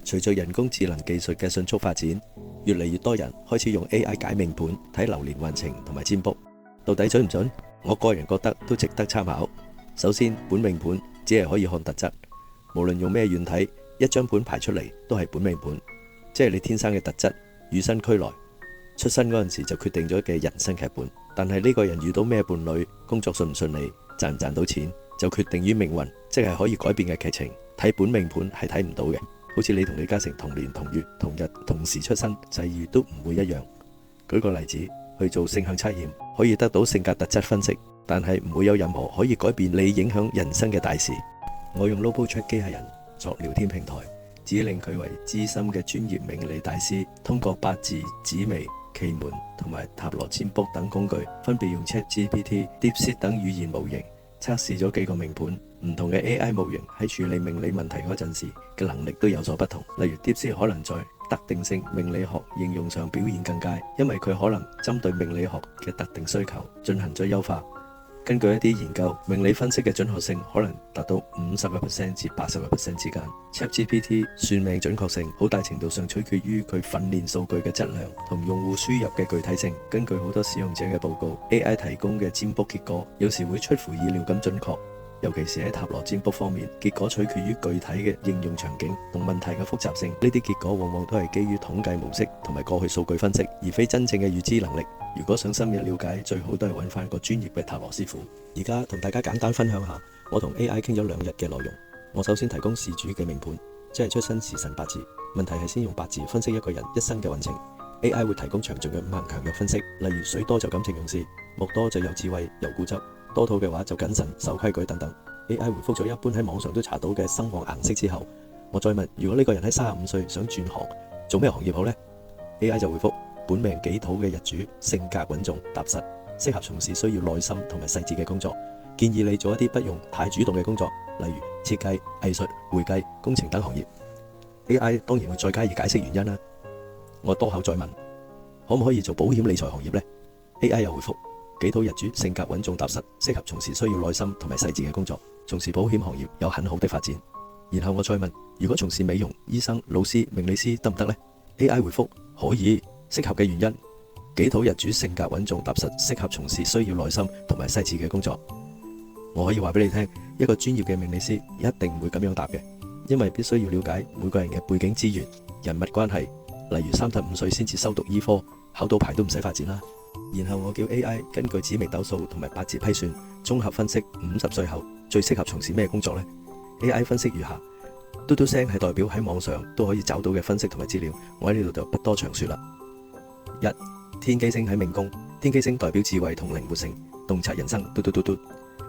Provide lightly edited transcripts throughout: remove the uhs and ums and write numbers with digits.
隨着人工智能技術嘅迅速發展，越嚟越多人開始用 AI 解命盤睇流年運程同埋占卜，到底準唔準？我個人覺得都值得參考。首先，本命盤只係可以看特質，無論用咩院睇，一張盤排出嚟都係本命盤，即係你天生嘅特質與生俱來，出生嗰陣時就決定咗嘅人生劇本。但係呢個人遇到咩伴侶，工作順唔順利，賺唔賺到錢，就決定於命運，即係可以改變嘅劇情。睇本命盤係睇唔到嘅，好似你同李嘉誠同年同月同日同時出生，際遇都唔會一樣。舉個例子，去做性向測驗，可以得到性格特質分析，但係唔會有任何可以改變你影響人生嘅大事。我用 RoboChat 機械人作聊天平台，指令佢為資深嘅專業命理大師，通過八字、紫微、奇門同埋塔羅占卜等工具，分別用 ChatGPT、DeepSeek 等語言模型測試咗幾個命盤。唔同嘅 AI 模型喺處理命理問題嗰陣時嘅能力都有所不同。例如 DeepSeek 可能在特定性命理學應用上表現更佳，因為佢可能針對命理學嘅特定需求進行咗優化。根據一啲研究，命理分析嘅準確性可能達到50%至80%之間。ChatGPT 算命準確性好大程度上取決於佢訓練數據嘅質量同用戶輸入嘅具體性。根據好多使用者嘅報告， AI 提供嘅占卜結果有時會出乎意料咁準確，尤其是喺塔羅占卜方面，結果取決於具體嘅應用場景同問題嘅複雜性。呢啲結果往往都係基於統計模式同埋過去數據分析，而非真正嘅預知能力。如果想深入了解，最好都係揾翻個專業嘅塔羅師傅。而家同大家簡單分享下我同 AI 傾咗2日嘅內容。我首先提供事主嘅命盤，即係出生時辰八字。問題係先用八字分析一個人一生嘅運程。AI 會提供詳盡嘅5行強弱分析，例如水多就感情用事，木多就有智慧有固執，多土嘅話就謹慎守規矩等等。AI 回覆咗一般喺網上都查到嘅生旺顏色之後，我再問，如果呢個人喺35歲想轉行，做咩行業好呢？ AI 就回覆，本命己土嘅日主性格穩重踏實，適合從事需要耐心同埋細緻嘅工作，建議你做一啲不用太主動嘅工作，例如設計、藝術、會計、工程等行業。 AI 當然會再加以解釋原因啦。我多口再問，可唔可以做保險理財行業呢？ AI 又回覆，己土日主性格穩重踏實，適合從事需要耐心同埋細緻嘅工作，從事保險行業有很好的發展。然後我再問，如果從事美容、醫生、老師、命理師得唔得呢？ AI 回覆，可以，適合嘅原因，己土日主性格穩重踏實，適合從事需要耐心同埋細緻嘅工作。我可以話俾你聽，一個專業嘅命理師一定唔會咁樣答嘅，因為必須要了解每個人嘅背景資源、人物關係。例如35歲先至修讀醫科，考到牌都唔使發展啦。然後我叫 AI 根據紫微斗數同埋八字批算，綜合分析50歲後最適合從事咩工作呢？ AI 分析如下，嘟嘟聲係代表喺網上都可以找到嘅分析同埋資料，我喺呢度就不多詳說啦。1. 天機星喺命宮，天機星代表智慧同靈活性，洞察人生。嘟嘟嘟嘟。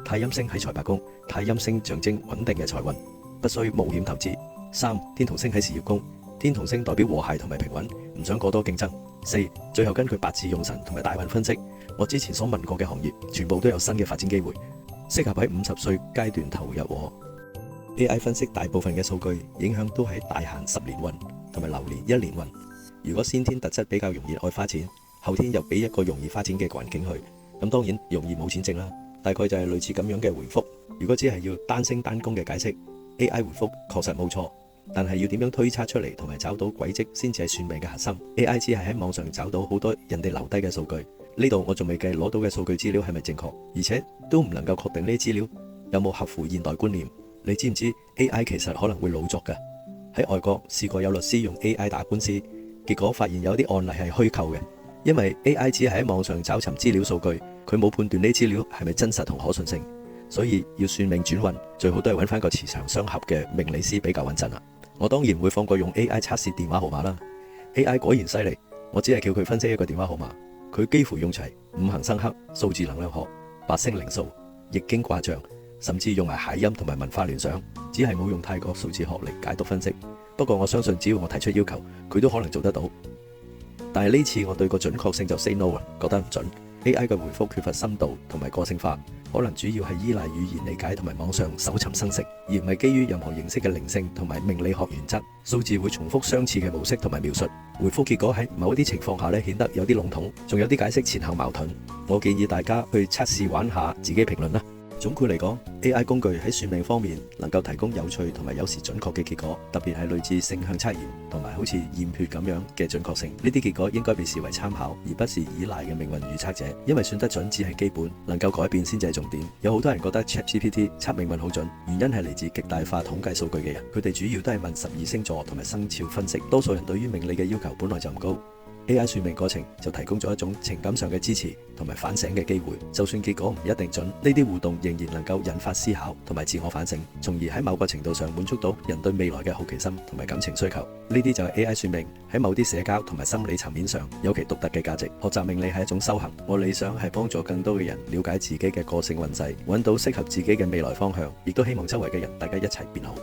太陰星喺財帛宮，太陰星象徵穩定嘅財運，不需冒險投資。 3. 天同星喺事業宮，天同星代表和諧同埋平穩，唔想過多競爭。 4. 最後根據八字用神同埋大運分析，我之前所問過嘅行業全部都有新嘅發展機會，適合喺50歲階段投入。AI 分析大部分嘅數據影響都喺大限10年運同埋流年1年運。如果先天特質比較容易愛花錢，後天又俾一個容易花錢嘅環境去，咁當然容易冇錢剩啦。大概就係類似咁樣嘅回覆。如果只係要單星單宮嘅解釋， AI 回覆確實冇錯，但係要點樣推測出嚟同埋找到軌跡先至係算命嘅核心。 AI 只係喺網上找到好多人哋留低嘅數據，呢度我仲未計攞到嘅數據資料係咪正確，而且都唔能夠確定呢啲資料有冇合乎現代觀念。你知唔知 AI 其實可能會老作㗎？喺外國試過有律師用 AI 打官司，結果發現有啲案例係虛構嘅，因為 AI 只係喺網上找尋資料數據，佢冇判斷呢資料係咪真實同可信性，所以要算命轉運最好都係揾翻個磁場相合嘅命理師比較穩陣啦。我當然會放過用 AI 測試電話號碼啦。 AI 果然犀利，我只係叫佢分析一個電話號碼，佢幾乎用齊五行生剋、數字能量學、八星靈數、易經卦象，甚至用埋諧音同埋文化聯想，只係冇用太過數字學嚟解讀分析。不過我相信只要我提出要求，佢都可能做得到。但係呢次我對個準確性就 say no 啦，覺得唔準。AI 嘅回覆缺乏深度同埋個性化，可能主要係依賴語言理解同埋網上搜尋生成，而唔係基於任何形式嘅靈性同埋命理學原則。數字會重複相似嘅模式同埋描述，回覆結果喺某一啲情況下咧顯得有啲籠統，仲有啲解釋前後矛盾。我建議大家去測試玩下，自己評論啦。總括嚟講， AI 工具喺算命方面能夠提供有趣同埋有時準確嘅結果，特別係類似性向測驗同埋好似驗血咁樣嘅準確性。呢啲結果應該被視為參考，而不是依賴嘅命運預測者，因為算得準只係基本，能夠改變先至係重點。有好多人覺得 ChatGPT 測命運好準，原因係嚟自極大化統計數據嘅人，佢哋主要都係問12星座同埋生肖分析，多數人對於命理嘅要求本來就唔高。AI 算命過程就提供咗一種情感上嘅支持同埋反省嘅機會，就算結果唔一定準，呢啲互動仍然能夠引發思考同埋自我反省，從而喺某個程度上滿足到人對未來嘅好奇心同埋感情需求。呢啲就係 AI 算命喺某啲社交同埋心理層面上有其獨特嘅價值。學習命理係一種修行，我理想係幫助更多嘅人了解自己嘅個性運勢，揾到適合自己嘅未來方向，亦都希望周圍嘅人大家一齊變好。